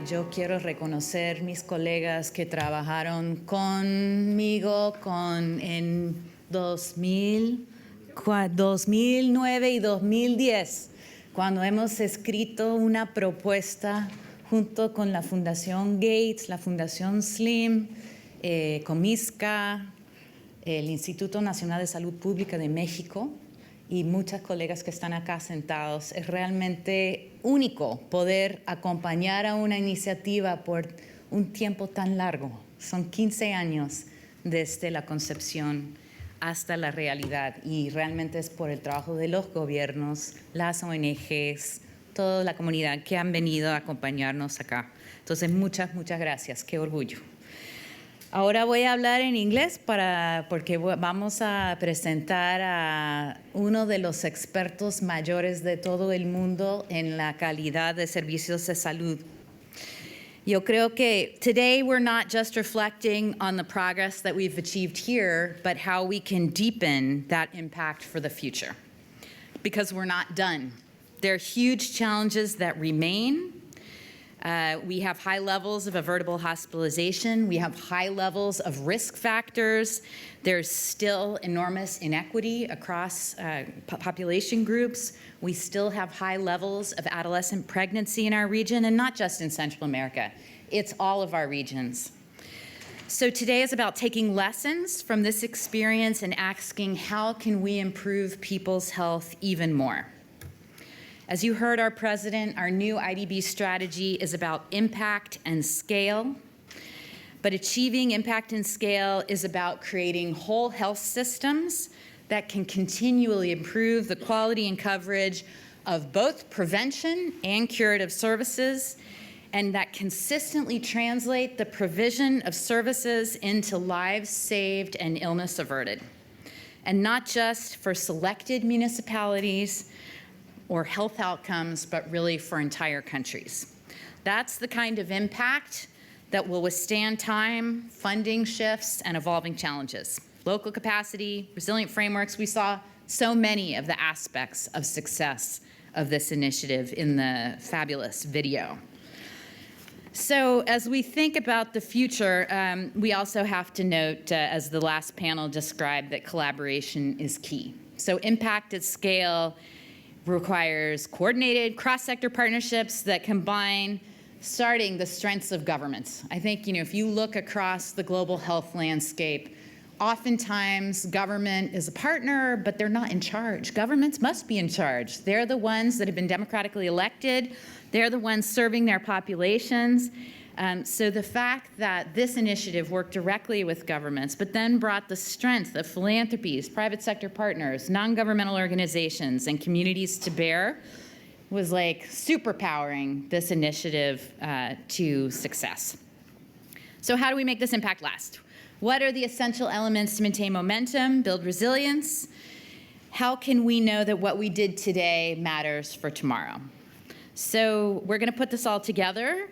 yo quiero reconocer mis colegas que trabajaron conmigo en 2009 y 2010, cuando hemos escrito una propuesta junto con la Fundación Gates, la Fundación Slim, Comisca, el Instituto Nacional de Salud Pública de México y muchas colegas que están acá sentados. Es realmente único poder acompañar a una iniciativa por un tiempo tan largo. Son 15 años desde la concepción hasta la realidad, y realmente es por el trabajo de los gobiernos, las ONGs, toda la comunidad que han venido a acompañarnos acá. Entonces, muchas gracias. Qué orgullo. Ahora voy a hablar en inglés porque vamos a presentar a uno de los expertos mayores de todo el mundo en la calidad de servicios de salud. Yo creo que today we're not just reflecting on the progress that we've achieved here, but how we can deepen that impact for the future. Because we're not done. There are huge challenges that remain. We have high levels of avoidable hospitalization. We have high levels of risk factors. There's still enormous inequity across population groups. We still have high levels of adolescent pregnancy in our region, and not just in Central America. It's all of our regions. So today is about taking lessons from this experience and asking, how can we improve people's health even more? As you heard our president, our new IDB strategy is about impact and scale. But achieving impact and scale is about creating whole health systems that can continually improve the quality and coverage of both prevention and curative services, and that consistently translate the provision of services into lives saved and illness averted. And not just for selected municipalities or health outcomes, but really for entire countries. That's the kind of impact that will withstand time, funding shifts, and evolving challenges. Local capacity, resilient frameworks. We saw so many of the aspects of success of this initiative in the fabulous video. So as we think about the future, we also have to note, as the last panel described, that collaboration is key. So impact at scale requires coordinated cross-sector partnerships that combine starting the strengths of governments. I think, if you look across the global health landscape, oftentimes government is a partner, but they're not in charge. Governments must be in charge. They're the ones that have been democratically elected. They're the ones serving their populations. So the fact that this initiative worked directly with governments, but then brought the strength of philanthropies, private sector partners, non-governmental organizations, and communities to bear was like superpowering this initiative to success. So how do we make this impact last? What are the essential elements to maintain momentum, build resilience? How can we know that what we did today matters for tomorrow? So we're going to put this all together,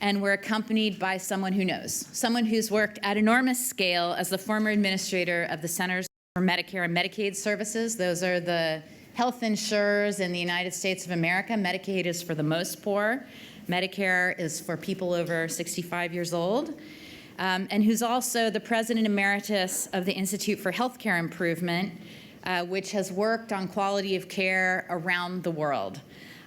and we're accompanied by someone who knows, someone who's worked at enormous scale as the former administrator of the Centers for Medicare and Medicaid Services. Those are the health insurers in the United States of America. Medicaid is for the most poor. Medicare is for people over 65 years old. And who's also the president emeritus of the Institute for Healthcare Improvement, which has worked on quality of care around the world.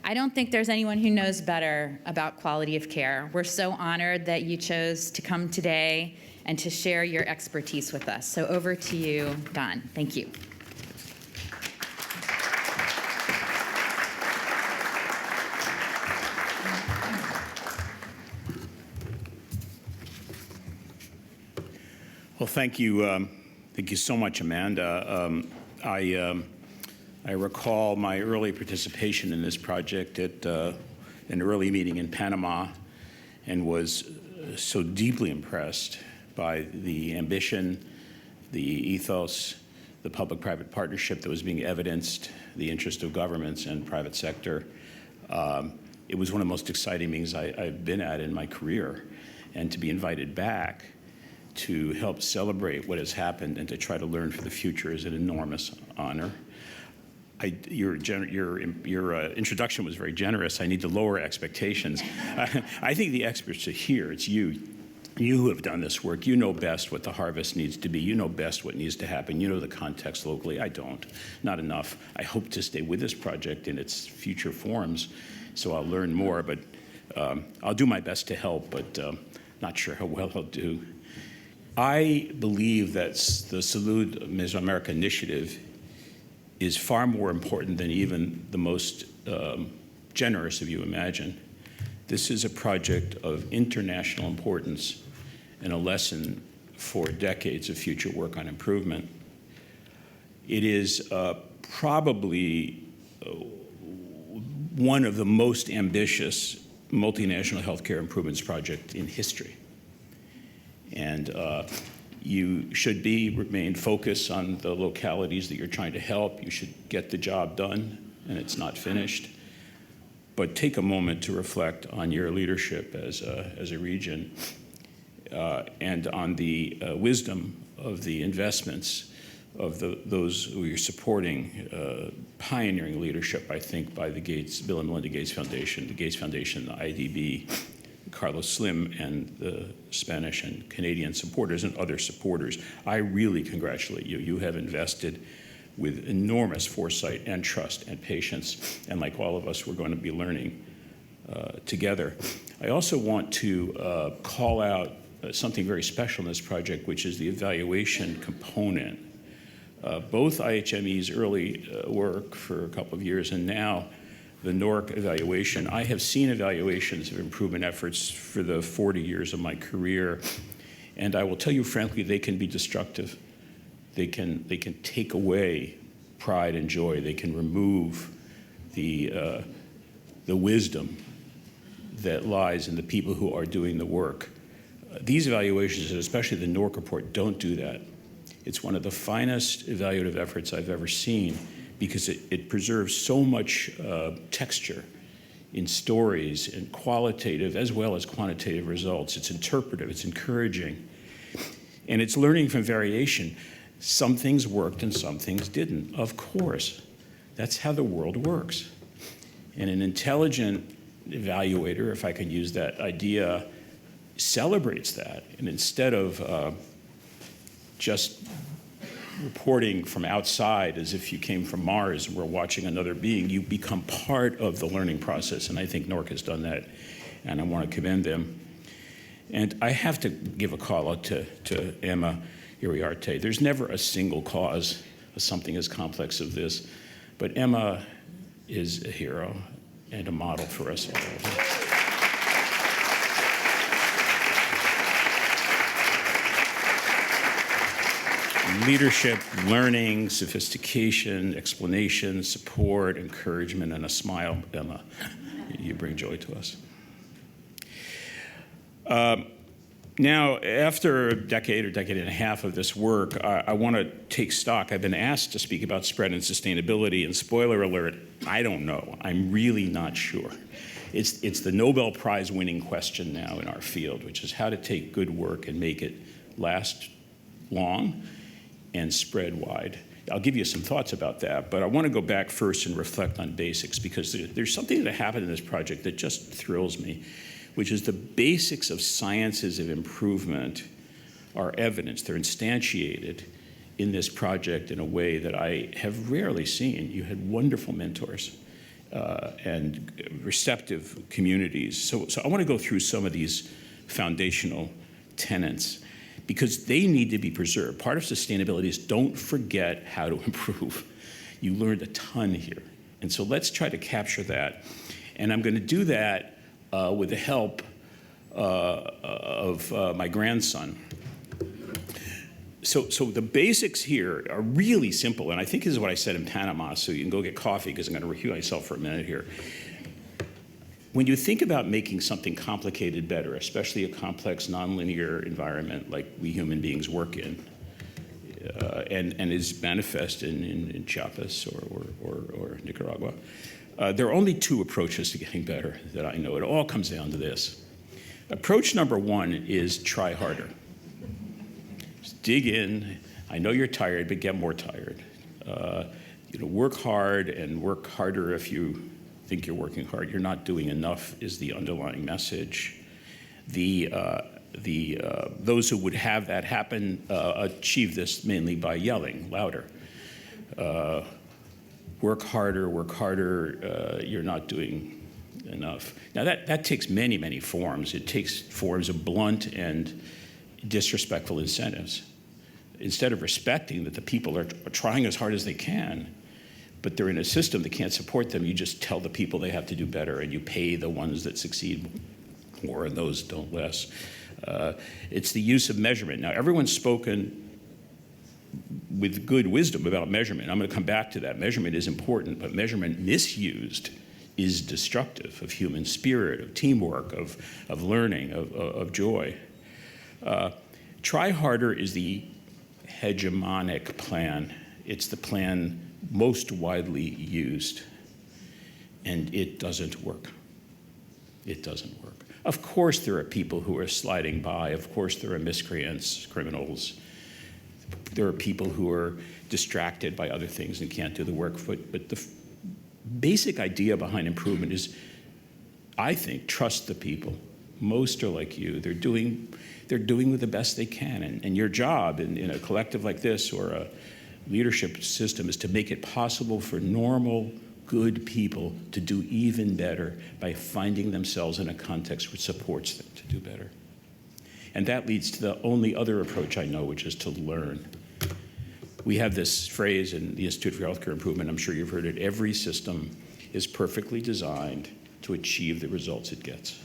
I don't think there's anyone who knows better about quality of care. We're so honored that you chose to come today and to share your expertise with us. So over to you, Don. Thank you. Well, thank you so much, Amanda. I recall my early participation in this project at an early meeting in Panama, and was so deeply impressed by the ambition, the ethos, the public-private partnership that was being evidenced, the interest of governments and private sector. It was one of the most exciting meetings I've been at in my career, and to be invited back to help celebrate what has happened and to try to learn for the future is an enormous honor. Your introduction was very generous. I need to lower expectations. I think the experts are here. It's you. You who have done this work. You know best what the harvest needs to be. You know best what needs to happen. You know the context locally. I don't. Not enough. I hope to stay with this project in its future forms, so I'll learn more. But I'll do my best to help, but not sure how well I'll do. I believe that the Salud Mesoamerica initiative is far more important than even the most generous of you imagine. This is a project of international importance and a lesson for decades of future work on improvement. It is probably one of the most ambitious multinational healthcare improvements project in history. And you should remain focused on the localities that you're trying to help. You should get the job done, and it's not finished. But take a moment to reflect on your leadership as a region and on the wisdom of the investments of those who you're supporting, pioneering leadership, I think, by the Bill and Melinda Gates Foundation, the Gates Foundation, the IDB, Carlos Slim, and the Spanish and Canadian supporters and other supporters. I really congratulate you. You have invested with enormous foresight and trust and patience, and like all of us, we're going to be learning together. I also want to call out something very special in this project, which is the evaluation component. Both IHME's early work for a couple of years and now the NORC evaluation. I have seen evaluations of improvement efforts for the 40 years of my career, and I will tell you frankly, they can be destructive. They can take away pride and joy. They can remove the wisdom that lies in the people who are doing the work. These evaluations, and especially the NORC report, don't do that. It's one of the finest evaluative efforts I've ever seen because it preserves so much texture in stories and qualitative as well as quantitative results. It's interpretive, it's encouraging, and it's learning from variation. Some things worked and some things didn't. Of course, that's how the world works. And an intelligent evaluator, if I could use that idea, celebrates that. And instead of just reporting from outside as if you came from Mars and were watching another being, you become part of the learning process. And I think NORC has done that, and I want to commend them. And I have to give a call out to Emma Iriarte. There's never a single cause of something as complex as this, but Emma is a hero and a model for us all. Leadership, learning, sophistication, explanation, support, encouragement, and a smile. Emma, you bring joy to us. Now, after a decade and a half of this work, I want to take stock. I've been asked to speak about spread and sustainability, and spoiler alert, I don't know. I'm really not sure. It's the Nobel Prize winning question now in our field, which is how to take good work and make it last long and spread wide. I'll give you some thoughts about that, but I want to go back first and reflect on basics, because there's something that happened in this project that just thrills me, which is the basics of sciences of improvement are evidence. They're instantiated in this project in a way that I have rarely seen. You had wonderful mentors and receptive communities. So I want to go through some of these foundational tenets, because they need to be preserved. Part of sustainability is don't forget how to improve. You learned a ton here. And so let's try to capture that. And I'm going to do that with the help of my grandson. So the basics here are really simple, and I think this is what I said in Panama, so you can go get coffee, because I'm going to review myself for a minute here. When you think about making something complicated better, especially a complex nonlinear environment like we human beings work in, and is manifest in Chiapas or Nicaragua, there are only two approaches to getting better that I know. It all comes down to this. Approach number one is try harder. Just dig in. I know you're tired, but get more tired. work hard and work harder if you think you're working hard. You're not doing enough is the underlying message. Those who would have that happen achieve this mainly by yelling louder. Work harder, you're not doing enough. Now that takes many, many forms. It takes forms of blunt and disrespectful incentives. Instead of respecting that the people are trying as hard as they can, but they're in a system that can't support them, you just tell the people they have to do better, and you pay the ones that succeed more and those don't less. It's the use of measurement. Now, everyone's spoken with good wisdom about measurement. I'm going to come back to that. Measurement is important, but measurement misused is destructive of human spirit, of teamwork, of learning, of joy. Try harder is the hegemonic plan. It's the plan most widely used, and it doesn't work. It doesn't work. Of course there are people who are sliding by. Of course there are miscreants, criminals. There are people who are distracted by other things and can't do the work. But the basic idea behind improvement is, I think, trust the people. Most are like you. They're doing the best they can. And your job in a collective like this or a leadership system is to make it possible for normal, good people to do even better by finding themselves in a context which supports them to do better. And that leads to the only other approach I know, which is to learn. We have this phrase in the Institute for Healthcare Improvement, I'm sure you've heard it, every system is perfectly designed to achieve the results it gets.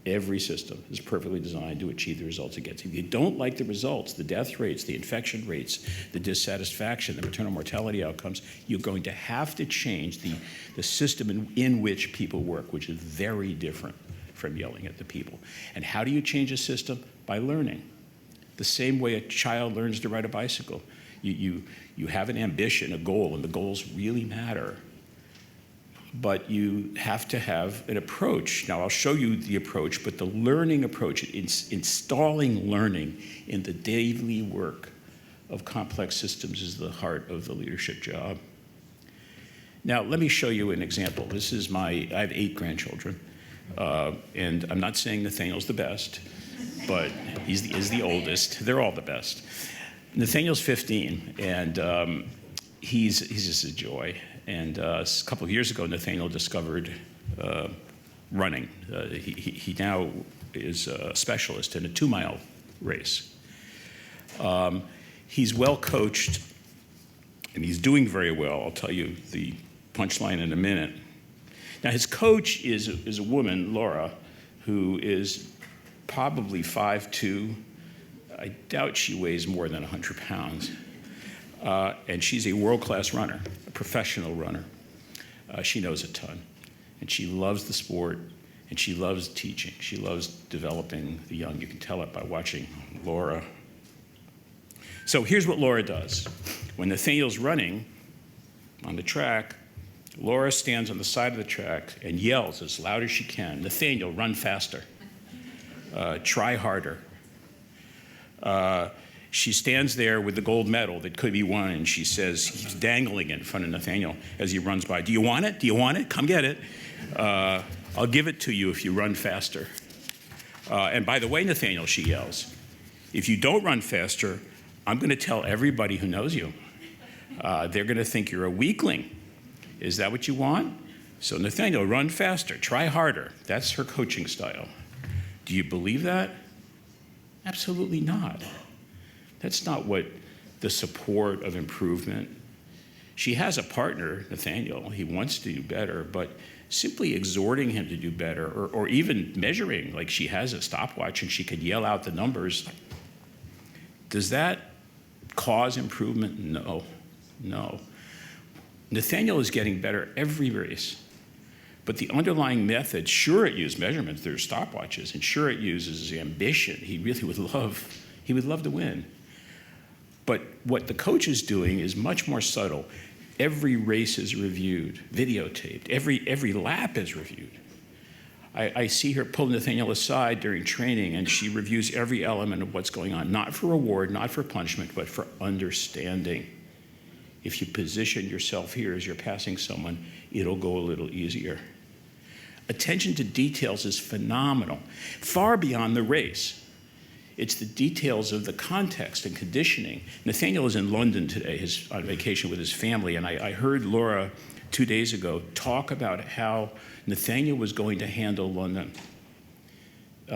Every system is perfectly designed to achieve the results it gets. If you don't like the results, the death rates, the infection rates, the dissatisfaction, the maternal mortality outcomes, you're going to have to change the system in which people work, which is very different from yelling at the people. And how do you change a system? By learning. The same way a child learns to ride a bicycle. You have an ambition, a goal, and the goals really matter. But you have to have an approach. Now, I'll show you the approach, but the learning approach, installing learning in the daily work of complex systems is the heart of the leadership job. Now, let me show you an example. I have 8 grandchildren, and I'm not saying Nathaniel's the best, but he's the oldest. They're all the best. Nathaniel's 15, and he's just a joy. And a couple of years ago, Nathaniel discovered running. He now is a specialist in a 2-mile race. He's well coached, and he's doing very well. I'll tell you the punchline in a minute. Now, his coach is a woman, Laura, who is probably 5'2". I doubt she weighs more than 100 pounds. And she's a world-class runner, a professional runner. She knows a ton. And she loves the sport, and she loves teaching. She loves developing the young. You can tell it by watching Laura. So here's what Laura does. When Nathaniel's running on the track, Laura stands on the side of the track and yells as loud as she can, "Nathaniel, run faster. Try harder." She stands there with the gold medal that could be won, and she says, he's dangling it in front of Nathaniel as he runs by. "Do you want it? Do you want it? Come get it. I'll give it to you if you run faster. And by the way, Nathaniel," she yells, "if you don't run faster, I'm going to tell everybody who knows you. They're going to think you're a weakling. Is that what you want? So Nathaniel, run faster. Try harder." That's her coaching style. Do you believe that? Absolutely not. That's not what the support of improvement. She has a partner, Nathaniel. He wants to do better, but simply exhorting him to do better, or even measuring, like she has a stopwatch and she could yell out the numbers, does that cause improvement? No. Nathaniel is getting better every race. But the underlying method, sure, it used measurements, there's stopwatches, and sure, it uses ambition. He really would love to win. But what the coach is doing is much more subtle. Every race is reviewed, videotaped. Every lap is reviewed. I see her pull Nathaniel aside during training, and she reviews every element of what's going on, not for reward, not for punishment, but for understanding. If you position yourself here as you're passing someone, it'll go a little easier. Attention to details is phenomenal, far beyond the race. It's the details of the context and conditioning. Nathaniel is in London today, he's on vacation with his family, and I heard Laura 2 days ago talk about how Nathaniel was going to handle London.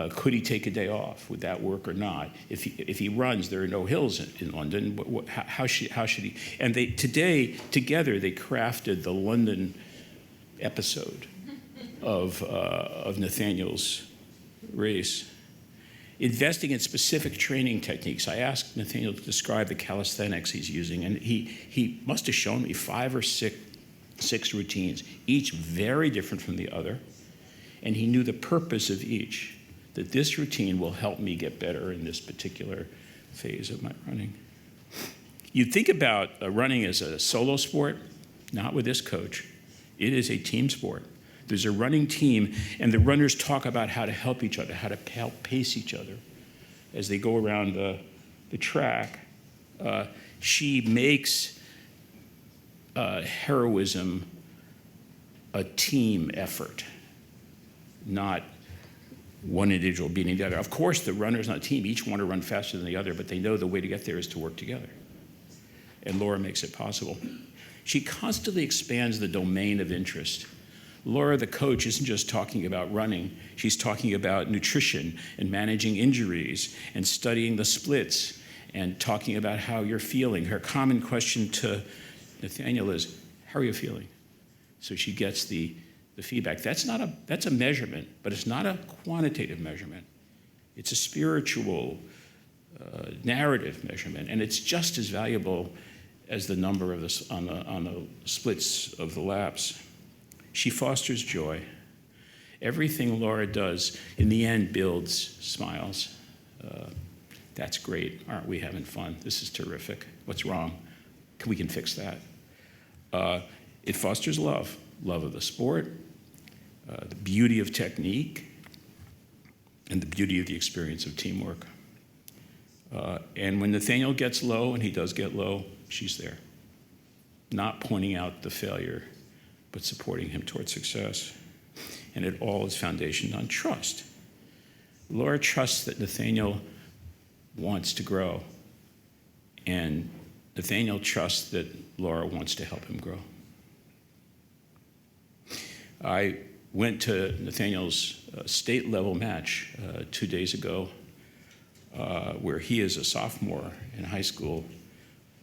Could he take a day off? Would that work or not? If he runs, there are no hills in London. How should he? And today, together, they crafted the London episode of Nathaniel's race. Investing in specific training techniques. I asked Nathaniel to describe the calisthenics he's using, and he must have shown me 5 or 6 routines, each very different from the other, and he knew the purpose of each. That this routine will help me get better in this particular phase of my running. You think about running as a solo sport, not with this coach. It is a team sport. There's a running team, and the runners talk about how to help each other, how to help pace each other as they go around the track. She makes heroism a team effort, not one individual beating the other. Of course, the runners on a team each want to run faster than the other, but they know the way to get there is to work together. And Laura makes it possible. She constantly expands the domain of interest. Laura, the coach, isn't just talking about running. She's talking about nutrition and managing injuries and studying the splits and talking about how you're feeling. Her common question to Nathaniel is, how are you feeling? So she gets the feedback. That's a measurement, but it's not a quantitative measurement. It's a spiritual, narrative measurement, and it's just as valuable as the number of on the splits of the laps. She fosters joy. Everything Laura does, in the end, builds smiles. That's great. Aren't we having fun? This is terrific. What's wrong? We can fix that. It fosters love of the sport, the beauty of technique, and the beauty of the experience of teamwork. And when Nathaniel gets low, and he does get low, she's there. Not pointing out the failure, but supporting him towards success. And it all is foundationed on trust. Laura trusts that Nathaniel wants to grow, and Nathaniel trusts that Laura wants to help him grow. I went to Nathaniel's state-level match 2 days ago, where he, as a sophomore in high school,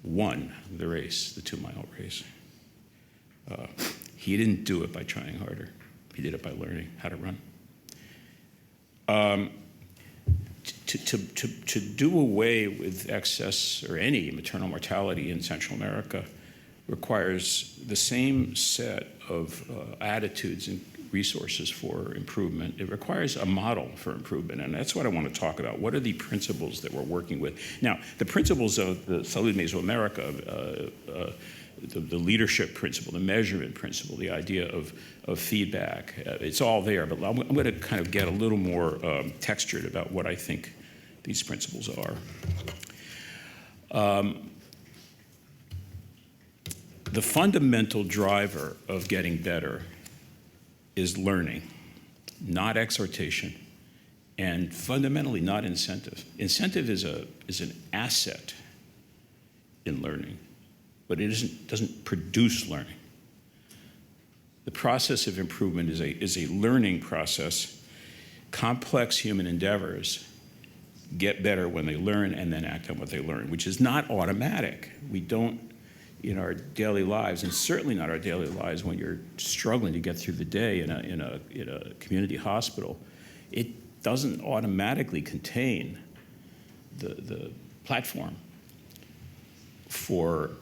won the race, the 2-mile race. He didn't do it by trying harder. He did it by learning how to run. To do away with excess or any maternal mortality in Central America requires the same set of attitudes and resources for improvement. It requires a model for improvement, and that's what I want to talk about. What are the principles that we're working with? Now, the principles of the Salud Mesoamerica, the leadership principle, the measurement principle, the idea of feedback, it's all there, but I'm going to kind of get a little more textured about what I think these principles are. The fundamental driver of getting better is learning, not exhortation, and fundamentally not incentive. Incentive is an asset in learning, but it doesn't produce learning. The process of improvement is a learning process. Complex human endeavors get better when they learn and then act on what they learn, which is not automatic. We don't, in our daily lives, and certainly not our daily lives when you're struggling to get through the day in a community hospital, it doesn't automatically contain the platform for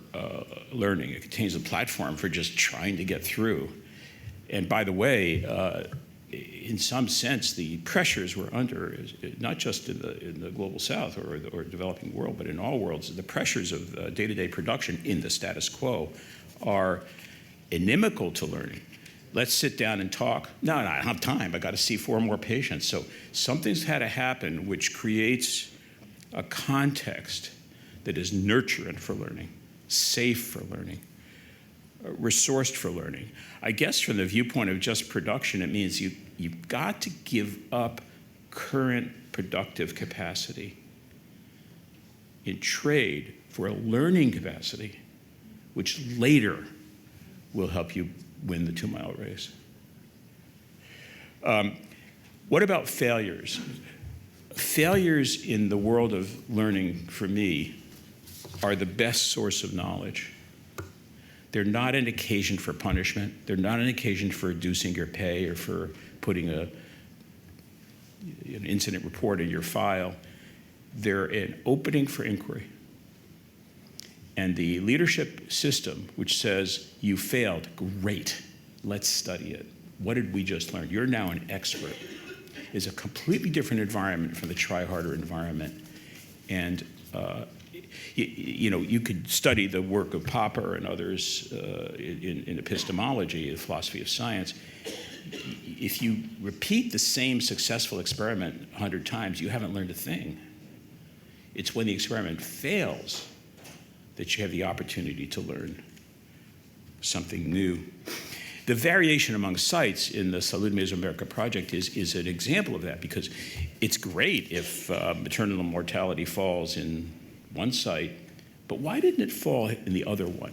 learning. It contains a platform for just trying to get through. And by the way, in some sense, the pressures we're under, not just in the global south or developing world, but in all worlds, the pressures of day-to-day production in the status quo are inimical to learning. Let's sit down and talk. No, I don't have time. I got to see 4 more patients. So something's had to happen which creates a context that is nurturant for learning. safe for learning, resourced for learning. I guess from the viewpoint of just production, it means you've got to give up current productive capacity in trade for a learning capacity, which later will help you win the 2-mile race. What about failures? Failures in the world of learning, for me, are the best source of knowledge. They're not an occasion for punishment. They're not an occasion for reducing your pay or for putting an incident report in your file. They're an opening for inquiry. And the leadership system, which says, you failed, great, let's study it. What did we just learn? You're now an expert, is a completely different environment from the try harder environment. And you could study the work of Popper and others in epistemology, the philosophy of science. If you repeat the same successful experiment 100 times, you haven't learned a thing. It's when the experiment fails that you have the opportunity to learn something new. The variation among sites in the Salud Mesoamerica project is an example of that, because it's great if maternal mortality falls in one site, but why didn't it fall in the other one?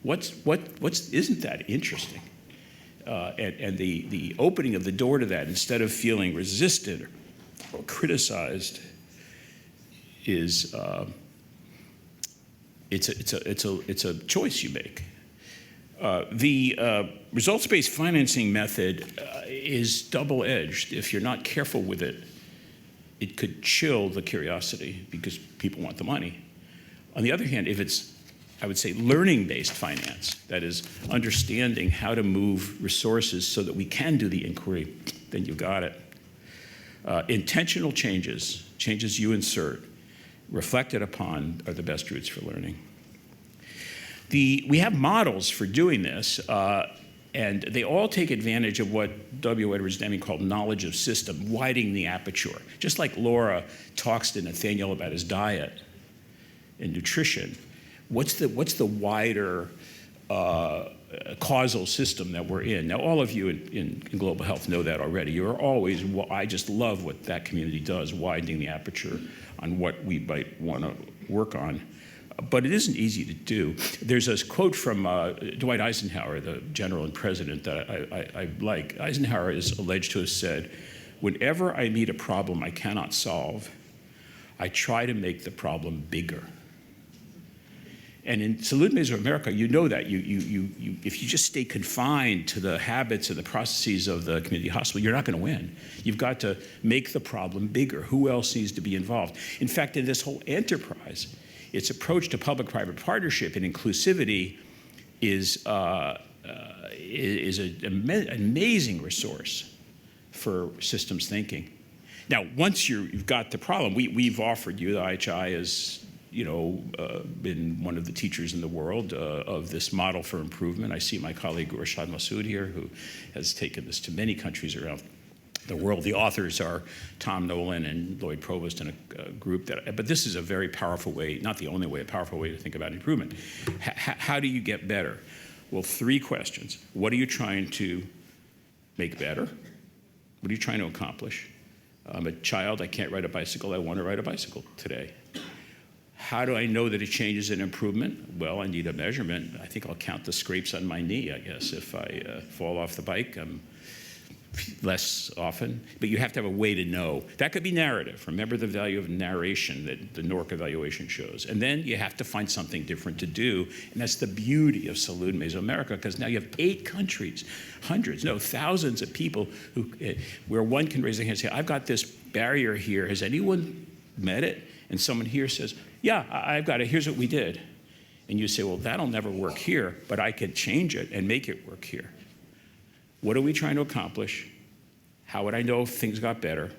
Isn't that interesting? And the opening of the door to that, instead of feeling resisted or criticized, is it's a choice you make. The results-based financing method is double-edged. If you're not careful with it, it could chill the curiosity because people want the money. On the other hand, if it's, I would say, learning-based finance, that is, understanding how to move resources so that we can do the inquiry, then you got it. Intentional changes you insert, reflected upon, are the best routes for learning. We have models for doing this, and they all take advantage of what W. Edwards Deming called knowledge of system, widening the aperture. Just like Laura talks to Nathaniel about his diet and nutrition, what's the wider causal system that we're in? Now, all of you in global health know that already. You're always, I just love what that community does, widening the aperture on what we might want to work on. But it isn't easy to do. There's a quote from Dwight Eisenhower, the general and president, that I like. Eisenhower is alleged to have said, "Whenever I meet a problem I cannot solve, I try to make the problem bigger." And in Salud Mesoamerica, you know that. If you just stay confined to the habits and the processes of the community hospital, you're not going to win. You've got to make the problem bigger. Who else needs to be involved? In fact, in this whole enterprise, its approach to public-private partnership and inclusivity is an amazing resource for systems thinking. Now, once you've got the problem, we've offered you, the IHI has been one of the teachers in the world of this model for improvement. I see my colleague Rashad Massoud here, who has taken this to many countries around the world. The authors are Tom Nolan and Lloyd Provost and a group but this is a very powerful way, not the only way, a powerful way to think about improvement. How do you get better? Well, 3 questions. What are you trying to make better? What are you trying to accomplish? I'm a child, I can't ride a bicycle, I want to ride a bicycle today. How do I know that a change is an improvement? Well, I need a measurement. I think I'll count the scrapes on my knee, I guess. If I fall off the bike, I'm less often, but you have to have a way to know. That could be narrative. Remember the value of narration that the NORC evaluation shows. And then you have to find something different to do, and that's the beauty of Salud Mesoamerica, because now you have 8 countries, thousands of people where one can raise their hand and say, I've got this barrier here. Has anyone met it? And someone here says, yeah, I've got it. Here's what we did. And you say, well, that'll never work here, but I could change it and make it work here. What are we trying to accomplish? How would I know if things got better?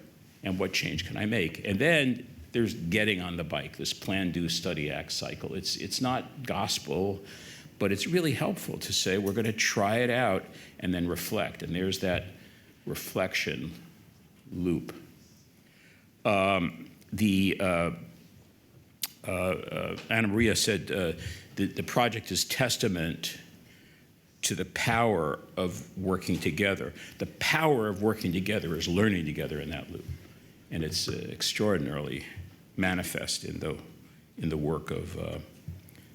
And what change can I make? And then there's getting on the bike, this plan, do, study, act cycle. It's not gospel, but it's really helpful to say we're going to try it out and then reflect. And there's that reflection loop. Anna Maria said the project is testament to the power of working together. The power of working together is learning together in that loop. And it's extraordinarily manifest in the work of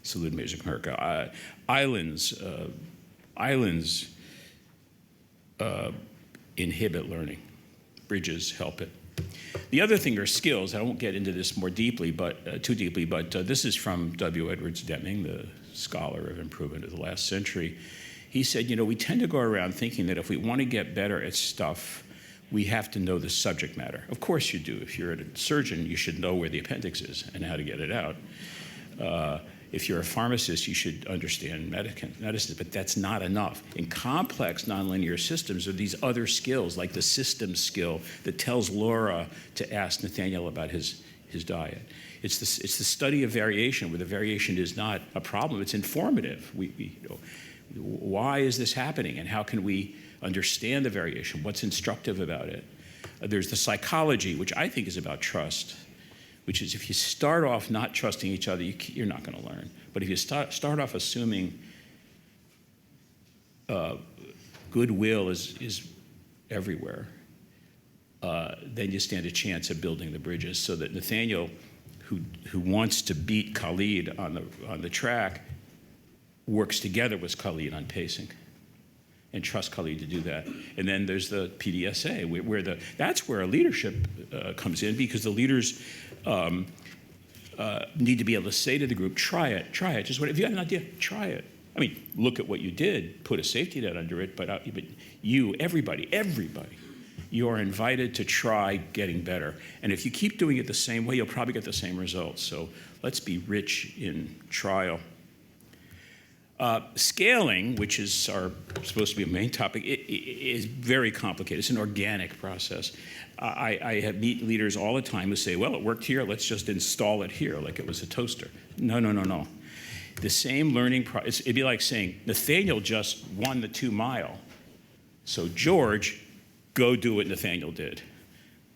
Salud America. Islands inhibit learning. Bridges help it. The other thing are skills. I won't get into this more deeply, but too deeply, but this is from W. Edwards Deming, the scholar of improvement of the last century. He said, we tend to go around thinking that if we want to get better at stuff, we have to know the subject matter. Of course you do. If you're a surgeon, you should know where the appendix is and how to get it out. If you're a pharmacist, you should understand medicine, but that's not enough. In complex nonlinear systems are these other skills, like the systems skill that tells Laura to ask Nathaniel about his diet. It's the study of variation, where the variation is not a problem, it's informative. Why is this happening, and how can we understand the variation? What's instructive about it? There's the psychology, which I think is about trust, which is if you start off not trusting each other, you're not going to learn. But if you start off assuming goodwill is everywhere, then you stand a chance at building the bridges so that Nathaniel, who wants to beat Khalid on the track, works together with Khalid on pacing and trusts Khalid to do that. And then there's the PDSA, that's where leadership comes in, because the leaders need to be able to say to the group, try it. Just if you have an idea, try it. I mean, look at what you did, put a safety net under it, but you, everybody, you are invited to try getting better. And if you keep doing it the same way, you'll probably get the same results. So let's be rich in trial. Scaling, which is supposed to be a main topic, is very complicated. It's an organic process. I meet leaders all the time who say, well, it worked here, let's just install it here like it was a toaster. No. The same learning process, it'd be like saying, Nathaniel just won the 2 mile, so George, go do what Nathaniel did.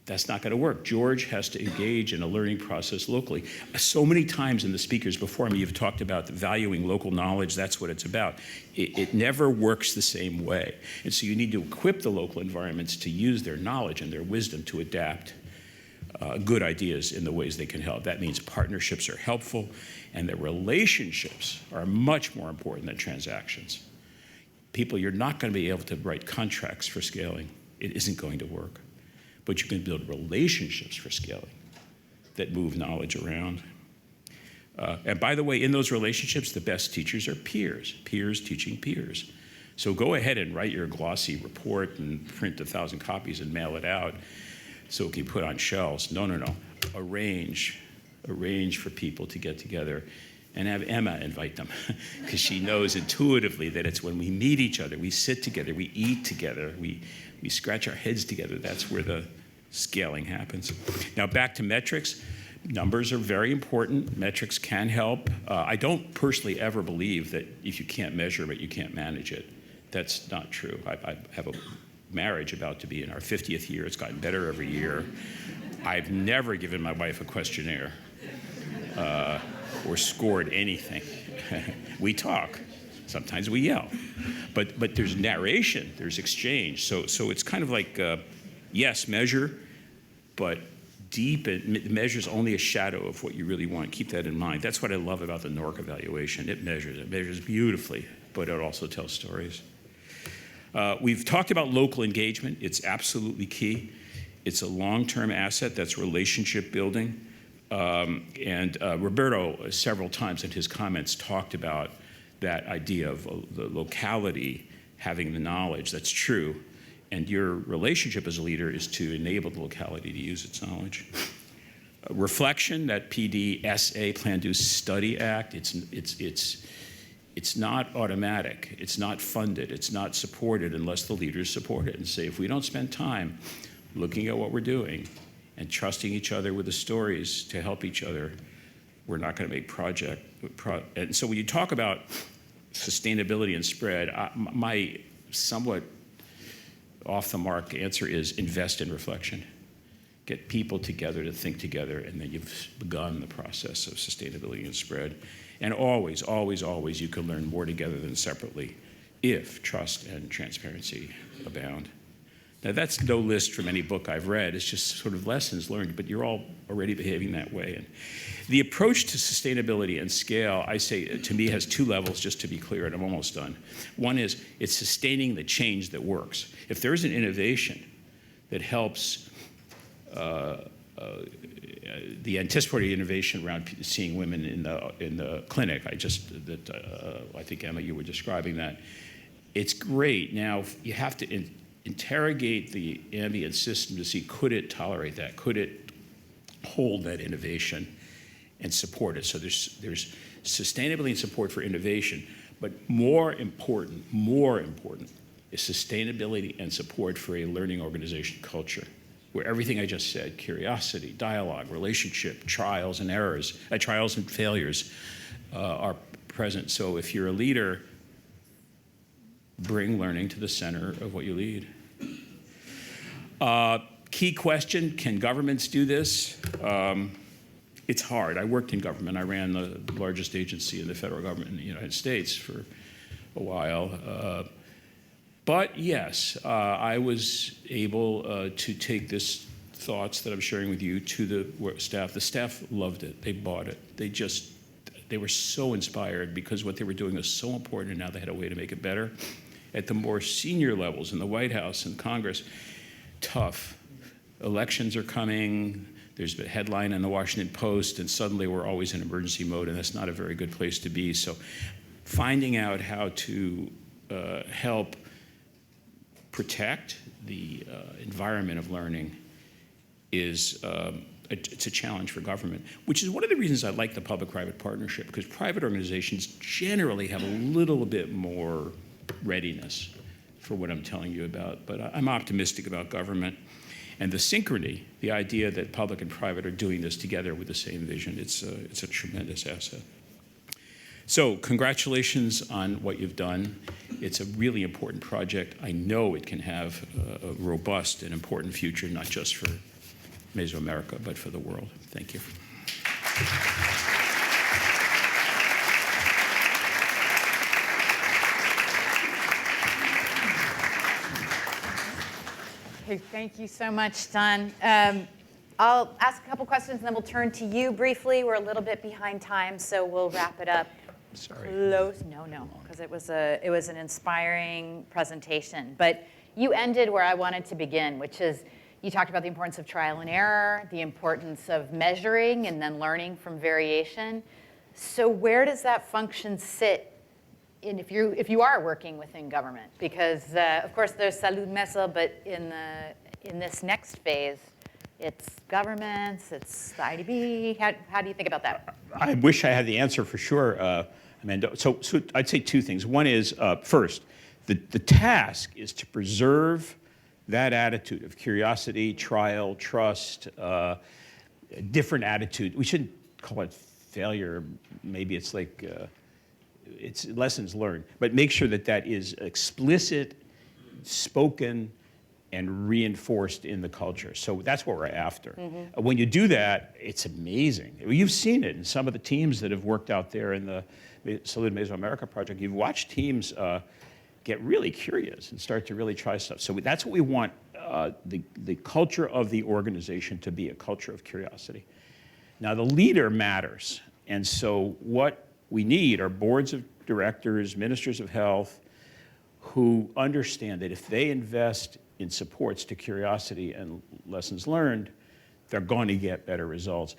That's not going to work. George has to engage in a learning process locally. So many times in the speakers before me, you've talked about valuing local knowledge. That's what it's about. It never works the same way. And so you need to equip the local environments to use their knowledge and their wisdom to adapt good ideas in the ways they can help. That means partnerships are helpful, and the relationships are much more important than transactions. You're not going to be able to write contracts for scaling. It isn't going to work. But you can build relationships for scaling that move knowledge around. And by the way, in those relationships, the best teachers are peers teaching peers. So go ahead and write your glossy report and print 1,000 copies and mail it out so it can be put on shelves. No. Arrange for people to get together and have Emma invite them, because she knows intuitively that it's when we meet each other, we sit together, we eat together, we scratch our heads together. That's where the scaling happens. Now back to metrics. Numbers are very important. Metrics can help. I don't personally ever believe that if you can't measure it, you can't manage it. That's not true. I have a marriage about to be in our 50th year. It's gotten better every year. I've never given my wife a questionnaire or scored anything. We talk. Sometimes we yell. But there's narration, there's exchange. So it's kind of like, yes, measure, but measure's only a shadow of what you really want. Keep that in mind. That's what I love about the NORC evaluation. It measures beautifully, but it also tells stories. We've talked about local engagement. It's absolutely key. It's a long-term asset. That's relationship building. And Roberto, several times in his comments, talked about that idea of the locality having the knowledge. That's true. And your relationship as a leader is to enable the locality to use its knowledge. Reflection, that PDSA, Plan, Do, Study Act, it's not automatic. It's not funded. It's not supported unless the leaders support it and say, if we don't spend time looking at what we're doing and trusting each other with the stories to help each other, we're not going to make and so when you talk about sustainability and spread, my somewhat off-the-mark answer is invest in reflection. Get people together to think together, and then you've begun the process of sustainability and spread. And always, always, always, you can learn more together than separately if trust and transparency abound. Now, that's no list from any book I've read. It's just sort of lessons learned, but you're all already behaving that way. And the approach to sustainability and scale, I say, to me, has two levels, just to be clear, and I'm almost done. One is it's sustaining the change that works. If there's an innovation that helps the anticipatory innovation around seeing women in the clinic, I think, Emma, you were describing that. It's great. Now, you have to interrogate the ambient system to see, could it tolerate that? Could it hold that innovation and support it? So there's sustainability and support for innovation, but more important is sustainability and support for a learning organization culture, where everything I just said, curiosity, dialogue, relationship, trials and errors, trials and failures are present. So if you're a leader, bring learning to the center of what you lead. Key question, can governments do this? It's hard. I worked in government. I ran the largest agency in the federal government in the United States for a while. But yes, I was able to take this thoughts that I'm sharing with you to the staff. The staff loved it. They bought it. They were so inspired because what they were doing was so important, and now they had a way to make it better. At the more senior levels in the White House and Congress, tough. Elections are coming. There's a headline in the Washington Post, and suddenly we're always in emergency mode, and that's not a very good place to be. So finding out how to help protect the environment of learning is it's a challenge for government, which is one of the reasons I like the public-private partnership, because private organizations generally have a little bit more readiness for what I'm telling you about. But I'm optimistic about government. And the synchrony, the idea that public and private are doing this together with the same vision, it's a tremendous asset. So congratulations on what you've done. It's a really important project. I know it can have a robust and important future, not just for Mesoamerica, but for the world. Thank you. Okay, thank you so much, Don. I'll ask a couple questions, and then we'll turn to you briefly. We're a little bit behind time, so we'll wrap it up. Sorry. Close. No, because it was an inspiring presentation. But you ended where I wanted to begin, which is you talked about the importance of trial and error, the importance of measuring and then learning from variation. So where does that function sit if you are working within government? Because of course there's Salud Mesa, but in this next phase, it's governments, it's the IDB. How do you think about that? I wish I had the answer for sure, Amanda. So I'd say two things. One is, first, the task is to preserve that attitude of curiosity, trial, trust, different attitude. We shouldn't call it failure. Maybe it's like, it's lessons learned. But make sure that that is explicit, spoken, and reinforced in the culture. So that's what we're after. Mm-hmm. When you do that, it's amazing. You've seen it in some of the teams that have worked out there in the Salud Mesoamerica project. You've watched teams get really curious and start to really try stuff. So that's what we want the culture of the organization to be, a culture of curiosity. Now, the leader matters. And so what we need are boards of directors, ministers of health, who understand that if they invest in supports to curiosity and lessons learned, they're going to get better results.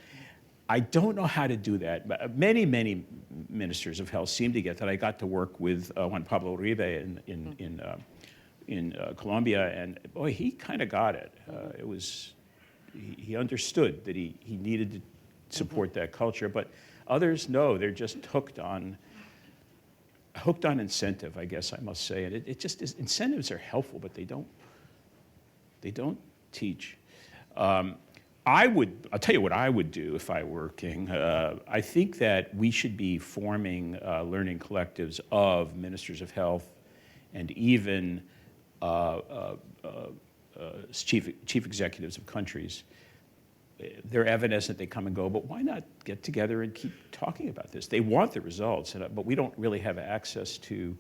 I don't know how to do that, but many ministers of health seem to get that. I got to work with Juan Pablo Uribe in Colombia, and boy, he kind of got it. He understood that he needed to support that culture, but others, no, they're just hooked on incentive, I guess I must say. And it just is, incentives are helpful, but they don't teach. I'll tell you what I would do if I were king. I think that we should be forming learning collectives of ministers of health and even chief executives of countries they're evanescent, they come and go, but why not get together and keep talking about this? They want the results, but we don't really have access to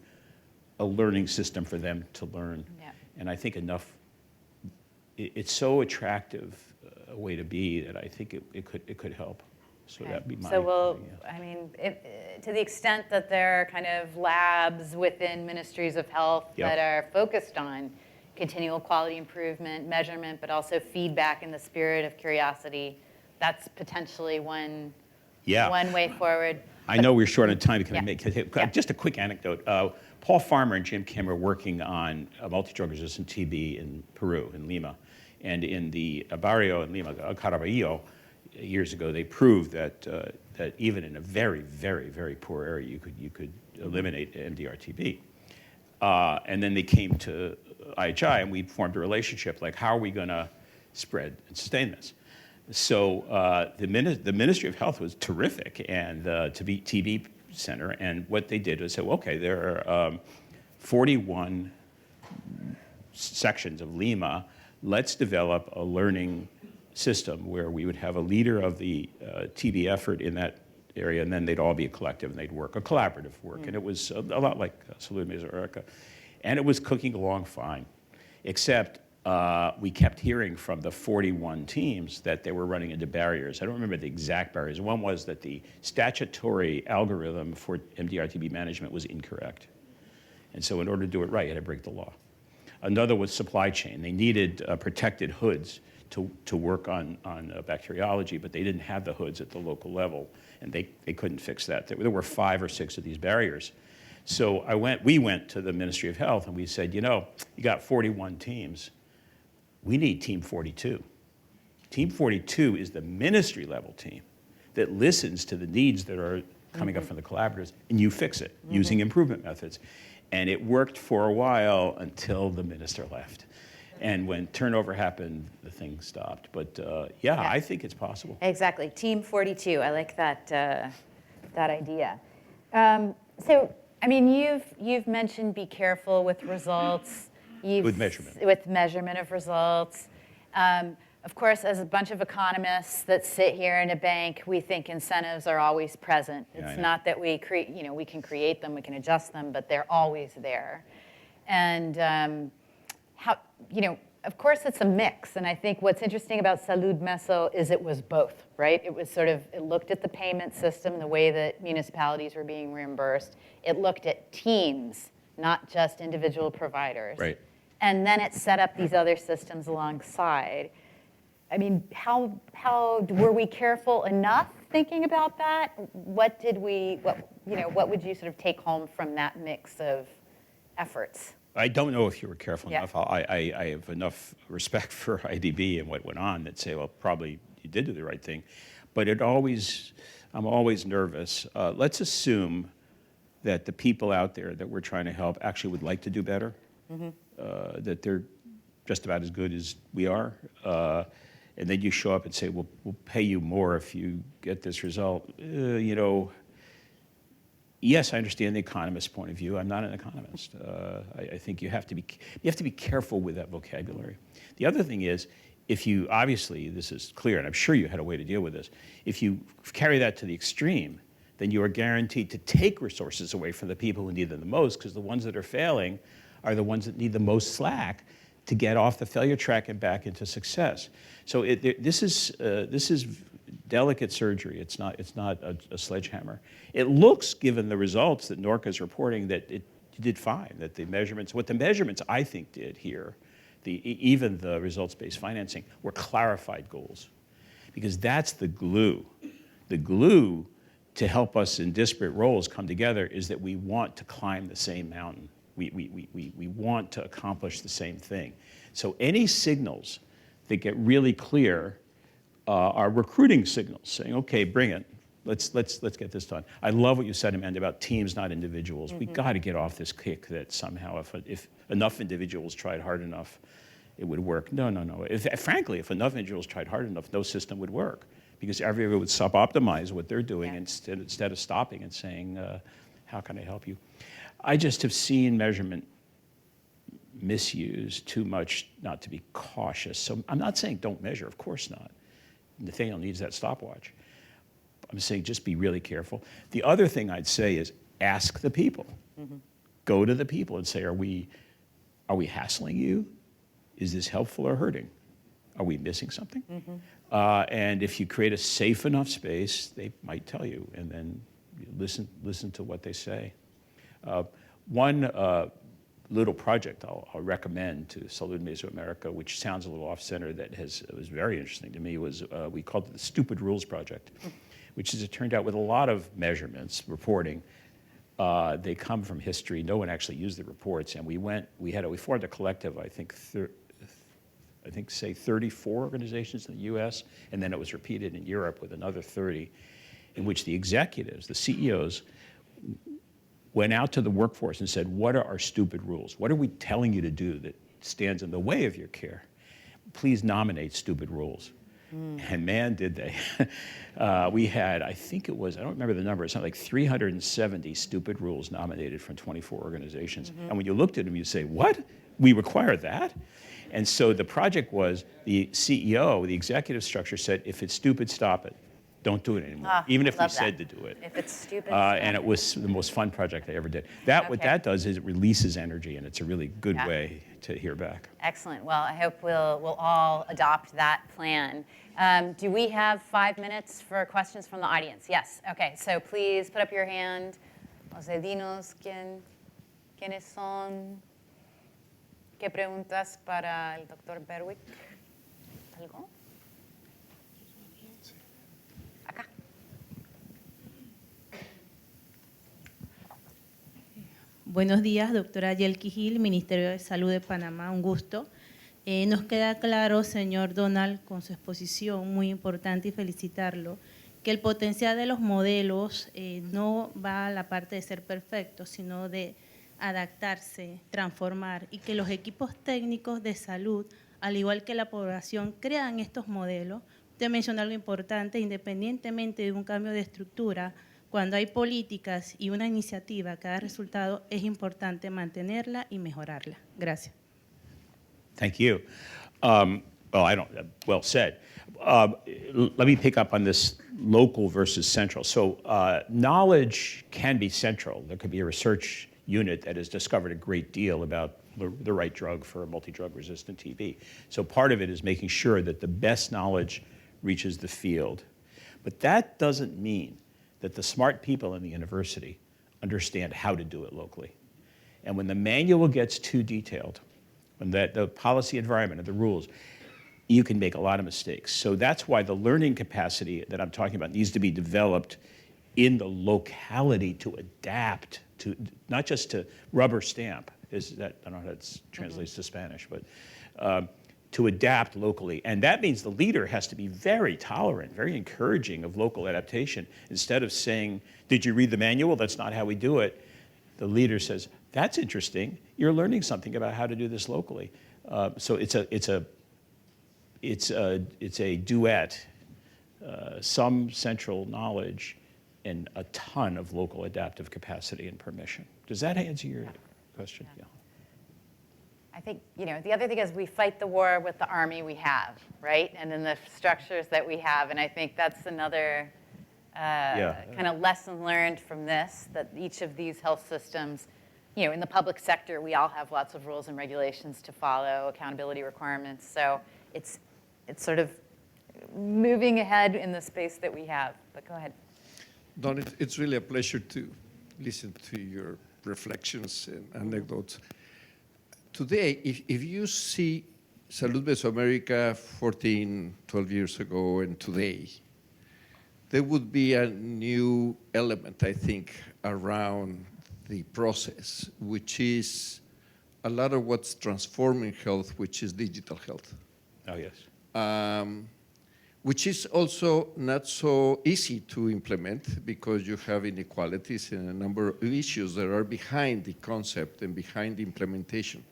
a learning system for them to learn. Yeah. And I think it's so attractive a way to be that I think it could help. So Okay. that'd be my. So yeah. I mean, to the extent that there are kind of labs within ministries of health Yep. that are focused on continual quality improvement, measurement, but also feedback in the spirit of curiosity, that's potentially one way forward. I know we're short on time. Can I Yeah. make just a quick anecdote? Paul Farmer and Jim Kim are working on a multi-drug resistant TB in Peru, in Lima. And in the barrio in Lima, Caraballo, years ago, they proved that even in a very, very, very poor area, you could eliminate MDR-TB. And then they came to IHI, and we formed a relationship, like, how are we going to spread and sustain this? So the Ministry of Health was terrific, and TB Center, and what they did was say, well, okay, there are 41 sections of Lima. Let's develop a learning system where we would have a leader of the TB effort in that area, and then they'd all be a collective, and they'd work, a collaborative work. And it was a lot like Salud Mesoamerica. And it was cooking along fine, except we kept hearing from the 41 teams that they were running into barriers. I don't remember the exact barriers. One was that the statutory algorithm for MDR-TB management was incorrect. And so in order to do it right, you had to break the law. Another was supply chain. They needed protected hoods to work on bacteriology, but they didn't have the hoods at the local level, and they couldn't fix that. There were 5 or 6 of these barriers. So we went to the Ministry of Health, and we said, you got 41 teams. We need Team 42. Team 42 is the ministry level team that listens to the needs that are coming up from the collaborators, and you fix it using improvement methods. And it worked for a while until the minister left. And when turnover happened, the thing stopped. But yeah, I think it's possible. Exactly. Team 42. I like that idea. So, I mean, you've mentioned be careful with results. With measurement. With measurement of results. Of course, as a bunch of economists that sit here in a bank, we think incentives are always present. It's not that we can create them, we can adjust them, but they're always there. And of course, it's a mix. And I think what's interesting about Salud Meso is it was both, right? It was it looked at the payment system, the way that municipalities were being reimbursed. It looked at teams, not just individual providers. Right. And then it set up these other systems alongside. I mean, how were we careful enough thinking about that? What would you sort of take home from that mix of efforts? I don't know if you were careful enough. I have enough respect for IDB and what went on that say, well, probably you did do the right thing. But I'm always nervous. Let's assume that the people out there that we're trying to help actually would like to do better, that they're just about as good as we are. And then you show up and say, well, we'll pay you more if you get this result. Yes, I understand the economist's point of view. I'm not an economist. I think you have to be careful with that vocabulary. The other thing is, if you, obviously, this is clear, and I'm sure you had a way to deal with this, if you carry that to the extreme, then you are guaranteed to take resources away from the people who need them the most, because the ones that are failing are the ones that need the most slack to get off the failure track and back into success. So this is delicate surgery. It's not a sledgehammer. It looks, given the results that NORCA is reporting, that it did fine, that what the measurements I think did here, even the results-based financing, were clarified goals. Because that's the glue. The glue to help us in disparate roles come together is that we want to climb the same mountain. We want to accomplish the same thing. So any signals that get really clear are recruiting signals, saying, okay, bring it. Let's get this done. I love what you said, Amanda, about teams, not individuals. We got to get off this kick that somehow if enough individuals tried hard enough, it would work. No. Frankly, if enough individuals tried hard enough, no system would work, because everyone would sub-optimize what they're doing instead of stopping and saying, how can I help you? I just have seen measurement misused too much not to be cautious. So I'm not saying don't measure, of course not. Nathaniel needs that stopwatch. I'm saying just be really careful. The other thing I'd say is ask the people. Go to the people and say, are we hassling you? Is this helpful or hurting? Are we missing something? And if you create a safe enough space, they might tell you, and then listen to what they say. One little project I'll recommend to Salud Mesoamerica, which sounds a little off-center, that was very interesting to me, was we called it the Stupid Rules Project, which is, it turned out, with a lot of measurements, reporting. They come from history. No one actually used the reports, and we formed a collective, I think, say 34 organizations in the US, and then it was repeated in Europe with another 30, in which the executives, the CEOs, went out to the workforce and said, what are our stupid rules? What are we telling you to do that stands in the way of your care? Please nominate stupid rules. And man, did they. We had, I think it was, I don't remember the number, it's something like 370 stupid rules nominated from 24 organizations. And when you looked at them, you say, what? We require that? And so the project was, the CEO, the executive structure said, if it's stupid, stop it. Don't do it anymore, even if we said to do it. If it's stupid, and it was the most fun project I ever did. What that does is it releases energy, and it's a really good way to hear back. Excellent. Well, I hope we'll all adopt that plan. Do we have 5 minutes for questions from the audience? Yes. Okay. So please put up your hand. José, dinos quiénes son. ¿Qué preguntas para el doctor Berwick? ¿Algo? Acá. Buenos días, doctora Yelki Gil, Ministerio de Salud de Panamá, un gusto. Nos queda claro, señor Donald, con su exposición, muy importante, y felicitarlo, que el potencial de los modelos no va a la parte de ser perfecto, sino de adaptarse, transformar, y que los equipos técnicos de salud, al igual que la población, crean estos modelos. Usted mencionó algo importante, independientemente de un cambio de estructura, cuando hay políticas y una iniciativa que da resultado, es importante mantenerla y mejorarla. Gracias. Thank you. Well said. Let me pick up on this local versus central. So knowledge can be central. There could be a research unit that has discovered a great deal about the right drug for multi-drug resistant TB. So part of it is making sure that the best knowledge reaches the field. But that doesn't mean that the smart people in the university understand how to do it locally. And when the manual gets too detailed, when the policy environment and the rules, you can make a lot of mistakes. So that's why the learning capacity that I'm talking about needs to be developed in the locality to adapt to, not just to rubber stamp, I don't know how that translates to Spanish, but to adapt locally. And that means the leader has to be very tolerant, very encouraging of local adaptation. Instead of saying, did you read the manual? That's not how we do it. The leader says, that's interesting. You're learning something about how to do this locally. So it's a duet, some central knowledge and a ton of local adaptive capacity and permission. Does that answer your question? Yeah. I think, the other thing is we fight the war with the army we have, right? And then the structures that we have. And I think that's another kind of lesson learned from this, that each of these health systems, in the public sector, we all have lots of rules and regulations to follow, accountability requirements. So it's sort of moving ahead in the space that we have. But go ahead. Don, it's really a pleasure to listen to your reflections and anecdotes. Today, if you see Salud Mesoamerica 14, 12 years ago and today, there would be a new element, I think, around the process, which is a lot of what's transforming health, which is digital health. Oh, yes. Which is also not so easy to implement because you have inequalities and a number of issues that are behind the concept and behind the implementation.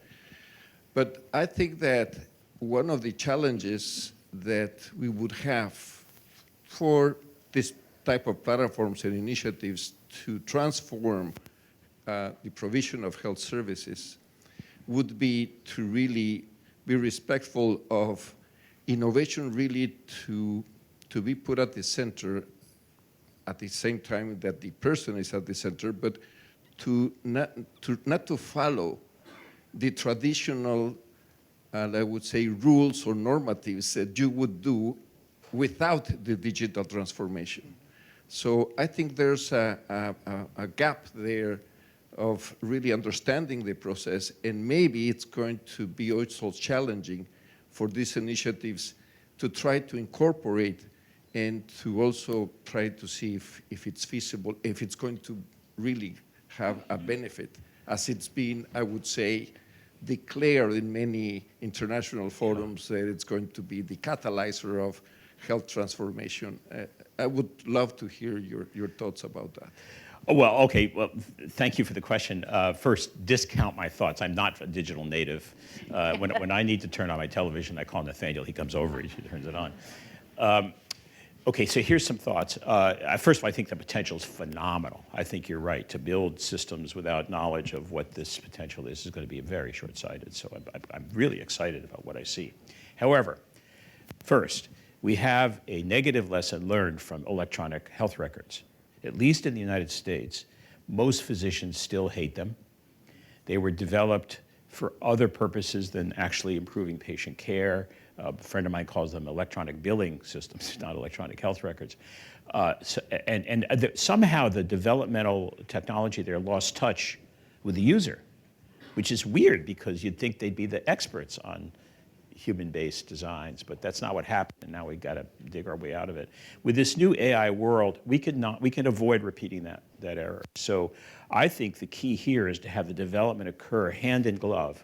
But I think that one of the challenges that we would have for this type of platforms and initiatives to transform the provision of health services would be to really be respectful of innovation, really to to be put at the center at the same time that the person is at the center, but not to follow the traditional, I would say, rules or normatives that you would do without the digital transformation. So I think there's a gap there of really understanding the process, and maybe it's going to be also challenging for these initiatives to try to incorporate and to also try to see if it's feasible, if it's going to really have a benefit, as it's been, I would say, declared in many international forums that it's going to be the catalyzer of health transformation. I would love to hear your thoughts about that. Oh, well, okay. Well, thank you for the question. First, discount my thoughts. I'm not a digital native. When I need to turn on my television, I call Nathaniel. He comes over. He turns it on. Okay, so here's some thoughts. First of all, I think the potential is phenomenal. I think you're right. To build systems without knowledge of what this potential is going to be very short-sighted. So I'm really excited about what I see. However, first, we have a negative lesson learned from electronic health records. At least in the United States, most physicians still hate them. They were developed for other purposes than actually improving patient care. A friend of mine calls them electronic billing systems, not electronic health records. Somehow the developmental technology there lost touch with the user, which is weird because you'd think they'd be the experts on human-based designs, but that's not what happened, and now we've got to dig our way out of it. With this new AI world, we can avoid repeating that error. So I think the key here is to have the development occur hand in glove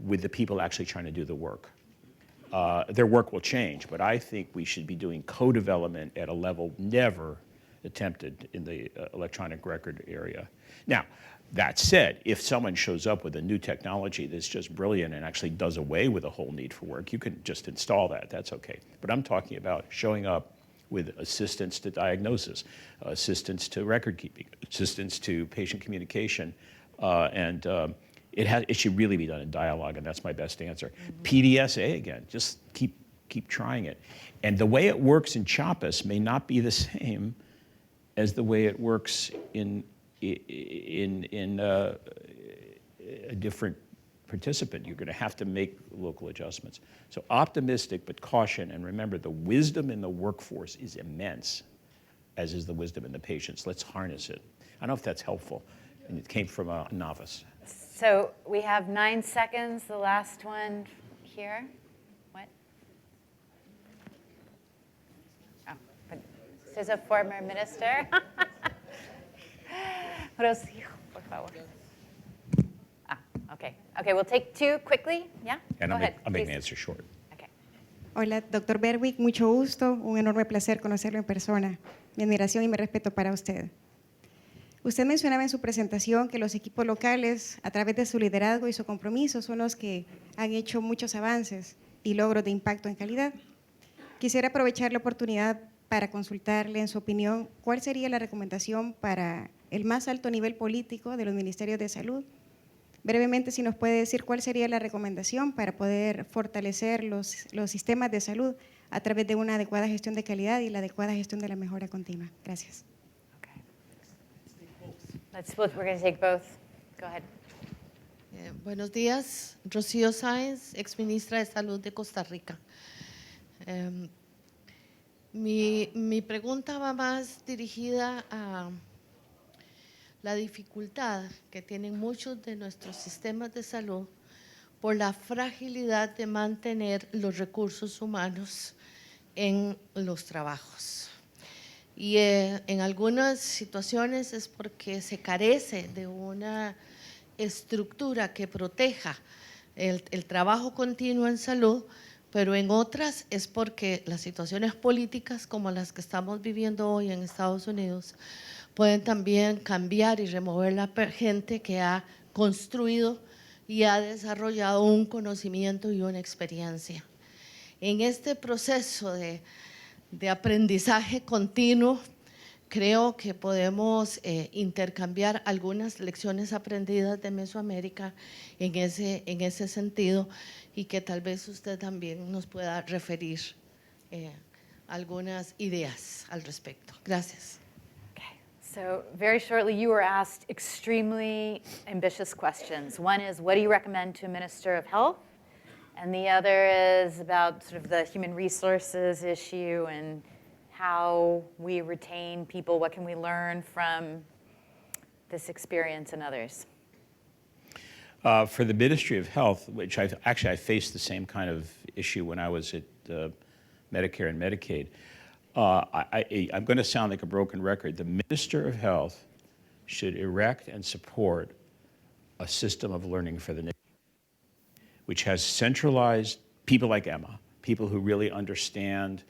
with the people actually trying to do the work. Their work will change, but I think we should be doing co-development at a level never attempted in the electronic record area. Now, that said, if someone shows up with a new technology that's just brilliant and actually does away with the whole need for work, you can just install that. That's okay. But I'm talking about showing up with assistance to diagnosis, assistance to record keeping, assistance to patient communication, it should really be done in dialogue, and that's my best answer. PDSA again, just keep trying it. And the way it works in CHOPIS may not be the same as the way it works in a different participant. You're going to have to make local adjustments. So optimistic, but caution. And remember, the wisdom in the workforce is immense, as is the wisdom in the patients. Let's harness it. I don't know if that's helpful. And it came from a novice. So we have 9 seconds. The last one here. What? Oh, but this is a former minister. Por favor. Okay. Okay, we'll take 2 quickly. Yeah? And Go ahead, I'll make please. the answer short. Okay. Hola, doctor Berwick, mucho gusto, un enorme placer conocerlo en persona. Mi admiración y mi respeto para usted. Usted mencionaba en su presentación que los equipos locales, a través de su liderazgo y su compromiso, son los que han hecho muchos avances y logros de impacto en calidad. Quisiera aprovechar la oportunidad para consultarle, en su opinión, cuál sería la recomendación para el más alto nivel político de los ministerios de salud. Brevemente, si nos puede decir cuál sería la recomendación para poder fortalecer los sistemas de salud a través de una adecuada gestión de calidad y la adecuada gestión de la mejora continua. Gracias. We're going to take both. Go ahead. Buenos días, Rocío Sáenz, exministra de Salud de Costa Rica. Mi pregunta va más dirigida a la dificultad que tienen muchos de nuestros sistemas de salud por la fragilidad de mantener los recursos humanos en los trabajos. Y en algunas situaciones es porque se carece de una estructura que proteja el trabajo continuo en salud, pero en otras es porque las situaciones políticas como las que estamos viviendo hoy en Estados Unidos pueden también cambiar y remover la gente que ha construido y ha desarrollado un conocimiento y una experiencia. En este proceso de aprendizaje continuo, creo que podemos intercambiar algunas lecciones aprendidas de Mesoamérica en ese sentido y que tal vez usted también nos pueda referir algunas ideas al respecto. Gracias. Okay, so very shortly, you were asked extremely ambitious questions. One is, what do you recommend to a minister of health? And the other is about sort of the human resources issue and how we retain people. What can we learn from this experience and others? For the Ministry of Health, which I faced the same kind of issue when I was at Medicare and Medicaid. I'm going to sound like a broken record. The Minister of Health should erect and support a system of learning for the nation, which has centralized people like Emma, people who really understand.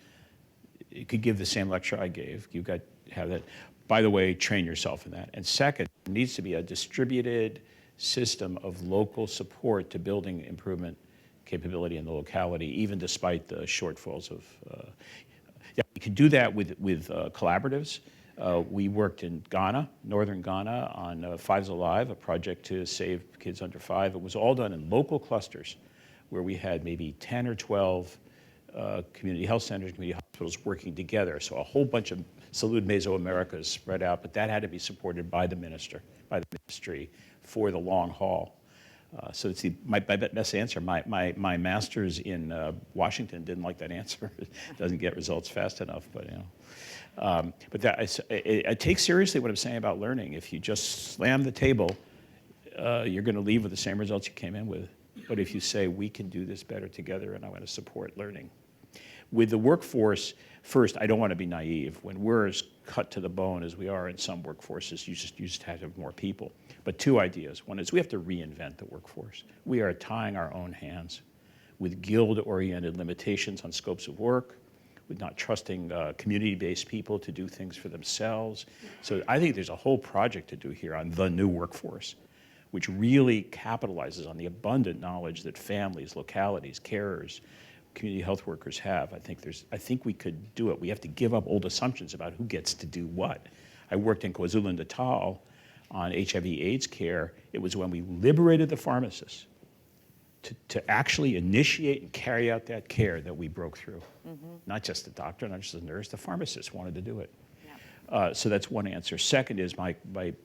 You could give the same lecture I gave. You've got to have that. By the way, train yourself in that. And second, there needs to be a distributed system of local support to building improvement capability in the locality, even despite the shortfalls of. Yeah, we could do that with collaboratives. We worked in Ghana, northern Ghana, on Fives Alive, a project to save kids under 5. It was all done in local clusters where we had maybe 10 or 12 community health centers, community hospitals working together. So a whole bunch of Salud Mesoamerica spread out, but that had to be supported by the ministry for the long haul. So it's my best answer. My master's in Washington didn't like that answer. It doesn't get results fast enough, but you know. But that I take seriously what I'm saying about learning. If you just slam the table, you're going to leave with the same results you came in with. But if you say we can do this better together, and I want to support learning. With the workforce, first, I don't want to be naive. When we're as cut to the bone as we are in some workforces, you just have to have more people. But 2 ideas. One is we have to reinvent the workforce. We are tying our own hands with guild-oriented limitations on scopes of work, with not trusting community-based people to do things for themselves. So I think there's a whole project to do here on the new workforce, which really capitalizes on the abundant knowledge that families, localities, carers, community health workers have. I think we could do it. We have to give up old assumptions about who gets to do what. I worked in KwaZulu-Natal on HIV/AIDS care. It was when we liberated the pharmacists to actually initiate and carry out that care that we broke through. Mm-hmm. Not just the doctor, not just the nurse, the pharmacist wanted to do it. Yeah. So that's one answer. Second is my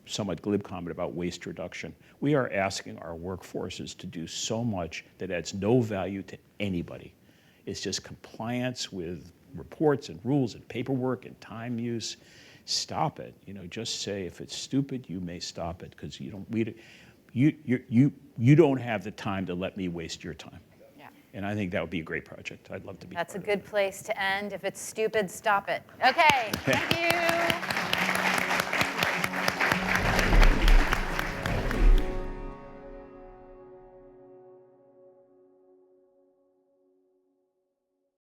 somewhat glib comment about waste reduction. We are asking our workforces to do so much that adds no value to anybody. It's just compliance with reports and rules and paperwork and time use. Stop it. You know, just say if it's stupid, you may stop it because you don't have the time to let me waste your time. Yeah. And I think that would be a great project. I'd love to be. That's a good place to end. If it's stupid, stop it. Okay. Thank you.